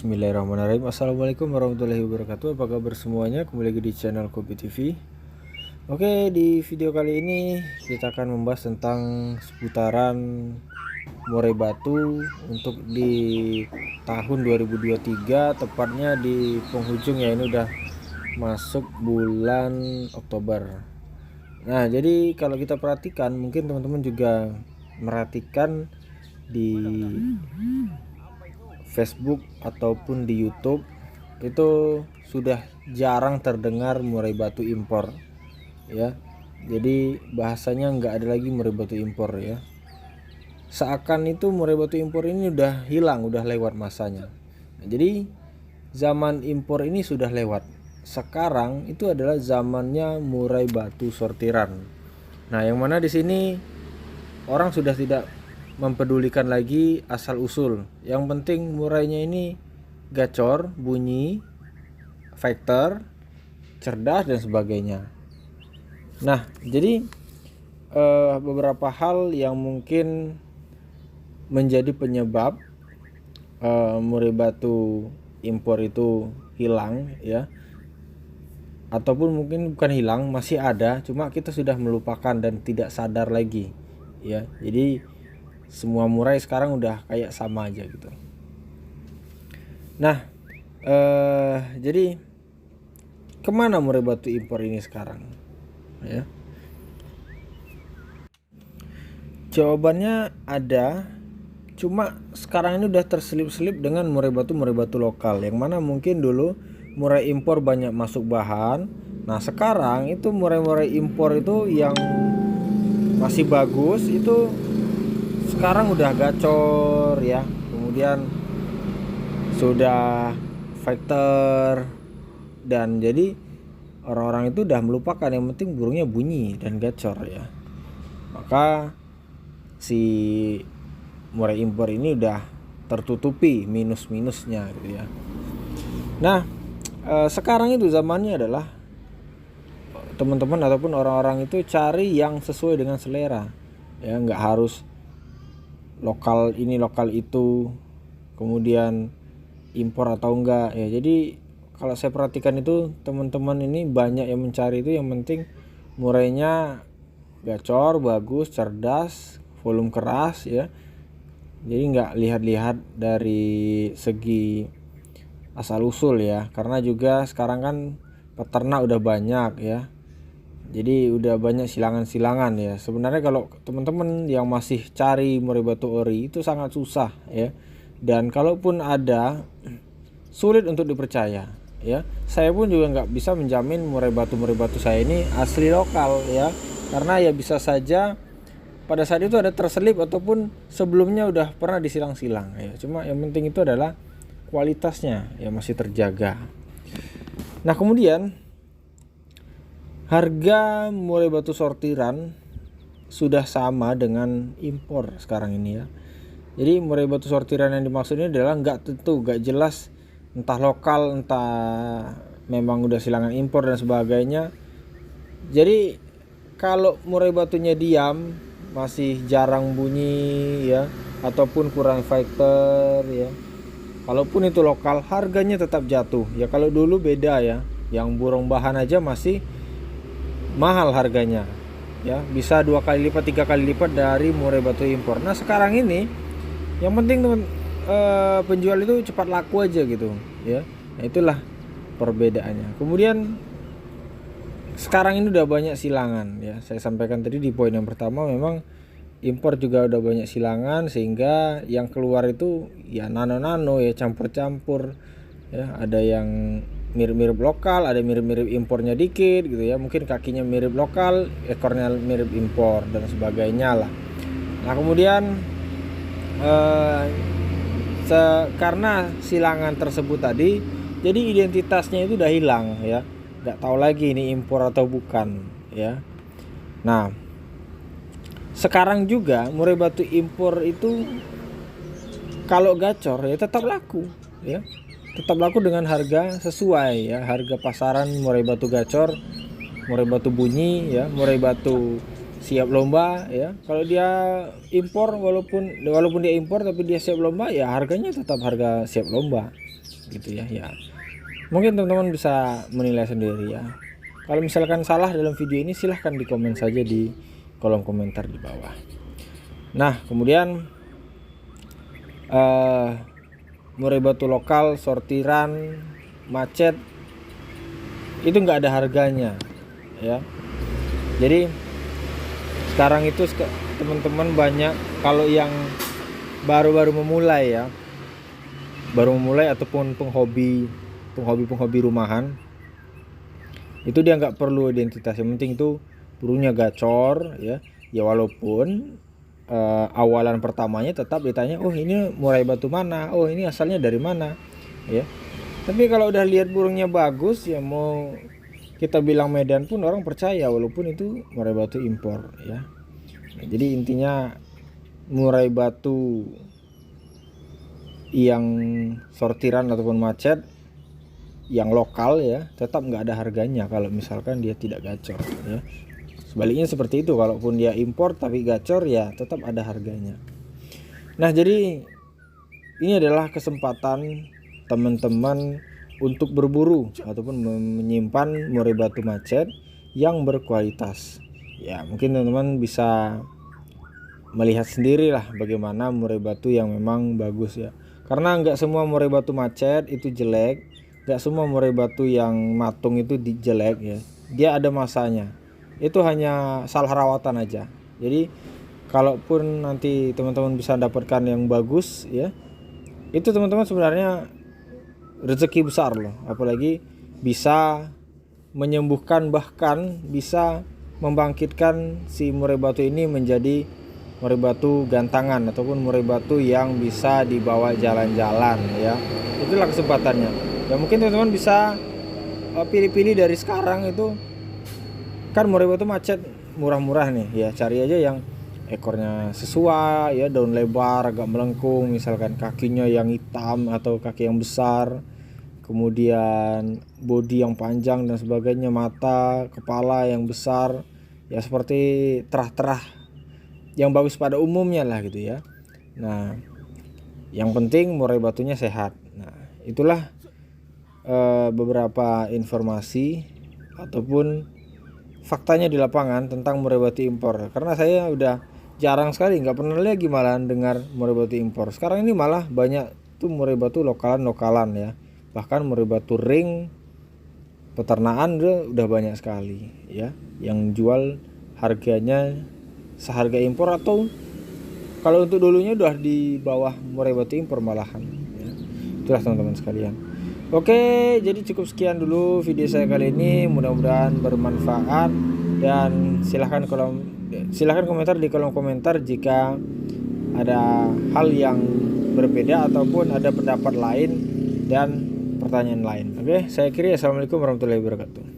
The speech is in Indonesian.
Bismillahirrahmanirrahim. Assalamualaikum warahmatullahi wabarakatuh. Apa kabar semuanya? Kembali lagi di channel Kopi TV. Oke, di video kali ini kita akan membahas tentang seputaran murai batu untuk di tahun 2023, tepatnya di penghujung ya, ini udah masuk bulan Oktober. Nah, jadi kalau kita perhatikan, mungkin teman-teman juga merhatikan di Facebook ataupun di YouTube itu sudah jarang terdengar murai batu impor ya. Jadi bahasanya nggak ada lagi murai batu impor ya. Seakan itu murai batu impor ini udah hilang, udah lewat masanya. Nah, jadi zaman impor ini sudah lewat. Sekarang itu adalah zamannya murai batu sortiran. Nah, yang mana di sini orang sudah tidak mempedulikan lagi asal usul. Yang penting murainya ini gacor, bunyi, factor, cerdas dan sebagainya. Nah, jadi beberapa hal yang mungkin menjadi penyebab murai batu impor itu hilang ya, ataupun mungkin bukan hilang, masih ada, cuma kita sudah melupakan dan tidak sadar lagi ya. Jadi semua murai sekarang udah kayak sama aja gitu. Nah, jadi kemana murai batu impor ini sekarang ya? Jawabannya ada, cuma sekarang ini udah terselip-selip dengan murai batu lokal, yang mana mungkin dulu murai impor banyak masuk bahan. Nah, sekarang itu murai impor itu yang masih bagus itu sekarang udah gacor ya, kemudian sudah factor, dan jadi orang-orang itu udah melupakan yang penting burungnya bunyi dan gacor ya. Maka si murai impor ini udah tertutupi minus-minusnya gitu ya. Nah, sekarang itu zamannya adalah teman-teman ataupun orang-orang itu cari yang sesuai dengan selera ya, nggak harus lokal ini lokal itu, kemudian impor atau enggak ya. Jadi kalau saya perhatikan itu teman-teman ini banyak yang mencari itu yang penting murainya gacor, bagus, cerdas, volume keras ya. Jadi nggak lihat-lihat dari segi asal usul ya, karena juga sekarang kan peternak udah banyak ya. Jadi udah banyak silangan-silangan ya. Sebenarnya kalau teman-teman yang masih cari murai batu ori itu sangat susah ya. Dan kalaupun ada, sulit untuk dipercaya ya. Saya pun juga nggak bisa menjamin murai batu saya ini asli lokal ya. Karena ya bisa saja pada saat itu ada terselip ataupun sebelumnya udah pernah disilang-silang ya. Cuma yang penting itu adalah kualitasnya ya masih terjaga. Nah, kemudian harga murai batu sortiran sudah sama dengan impor sekarang ini ya. Jadi murai batu sortiran yang dimaksud ini adalah nggak tentu, nggak jelas, entah lokal, entah memang udah silangan impor dan sebagainya. Jadi kalau murai batunya diam, masih jarang bunyi ya, ataupun kurang factor ya, kalaupun itu lokal, harganya tetap jatuh ya. Kalau dulu beda ya, yang burung bahan aja masih mahal harganya ya, bisa 2 kali lipat 3 kali lipat dari murai batu impor. Nah, sekarang ini yang penting penjual itu cepat laku aja gitu ya. Nah, itulah perbedaannya. Kemudian sekarang ini udah banyak silangan ya. Saya sampaikan tadi di poin yang pertama, memang impor juga udah banyak silangan, sehingga yang keluar itu ya nano-nano ya, campur-campur ya. Ada yang mirip-mirip lokal, ada mirip-mirip impornya dikit gitu ya. Mungkin kakinya mirip lokal, ekornya mirip impor dan sebagainya lah. Nah, kemudian karena silangan tersebut tadi, jadi identitasnya itu udah hilang ya. Nggak tahu lagi ini impor atau bukan ya. Nah, sekarang juga murai batu impor itu kalau gacor ya tetap laku ya. Tetap laku dengan harga sesuai ya, harga pasaran murai batu gacor, murai batu bunyi ya, murai batu siap lomba ya. Kalau dia impor, walaupun dia impor tapi dia siap lomba ya, harganya tetap harga siap lomba gitu ya. Ya mungkin teman-teman bisa menilai sendiri ya. Kalau misalkan salah dalam video ini silahkan di komen saja di kolom komentar di bawah. Nah kemudian murai batu lokal sortiran macet itu nggak ada harganya ya. Jadi sekarang itu teman-teman banyak, kalau yang baru-baru memulai ya, baru memulai ataupun penghobi rumahan, itu dia nggak perlu identitas, yang penting itu burungnya gacor ya. Ya walaupun awalan pertamanya tetap ditanya, oh ini murai batu mana, oh ini asalnya dari mana ya. Tapi kalau udah lihat burungnya bagus ya, mau kita bilang Medan pun orang percaya walaupun itu murai batu impor ya. Nah, jadi intinya murai batu yang sortiran ataupun macet yang lokal ya tetap nggak ada harganya kalau misalkan dia tidak gacor ya. Sebaliknya seperti itu, kalaupun dia impor tapi gacor ya tetap ada harganya. Nah jadi ini adalah kesempatan teman-teman untuk berburu ataupun menyimpan murai batu macet yang berkualitas ya. Mungkin teman-teman bisa melihat sendiri lah bagaimana murai batu yang memang bagus ya, karena nggak semua murai batu macet itu jelek, nggak semua murai batu yang matung itu jelek ya. Dia ada masanya, itu hanya salah rawatan aja. Jadi kalaupun nanti teman-teman bisa dapatkan yang bagus ya, itu teman-teman sebenarnya rezeki besar loh, apalagi bisa menyembuhkan, bahkan bisa membangkitkan si murai batu ini menjadi murai batu gantangan ataupun murai batu yang bisa dibawa jalan-jalan ya. Itulah kesempatannya ya. Mungkin teman-teman bisa pilih-pilih dari sekarang, itu kan murai batu macet murah-murah nih ya, cari aja yang ekornya sesuai ya, daun lebar agak melengkung, misalkan kakinya yang hitam atau kaki yang besar, kemudian bodi yang panjang dan sebagainya, mata kepala yang besar ya, seperti terah-terah yang bagus pada umumnya lah gitu ya. Nah yang penting murai batunya sehat. Nah itulah beberapa informasi ataupun faktanya di lapangan tentang murai batu impor, karena saya udah jarang sekali, nggak pernah lagi malahan dengar murai batu impor. Sekarang ini malah banyak tuh murai batu lokalan ya, bahkan murai batu ring peternakan udah banyak sekali ya, yang jual harganya seharga impor, atau kalau untuk dulunya udah di bawah murai batu impor malahan ya. Itulah teman-teman sekalian. Oke, jadi cukup sekian dulu video saya kali ini, mudah-mudahan bermanfaat, dan silahkan komentar di kolom komentar jika ada hal yang berbeda ataupun ada pendapat lain dan pertanyaan lain. Oke, saya akhiri. Assalamualaikum warahmatullahi wabarakatuh.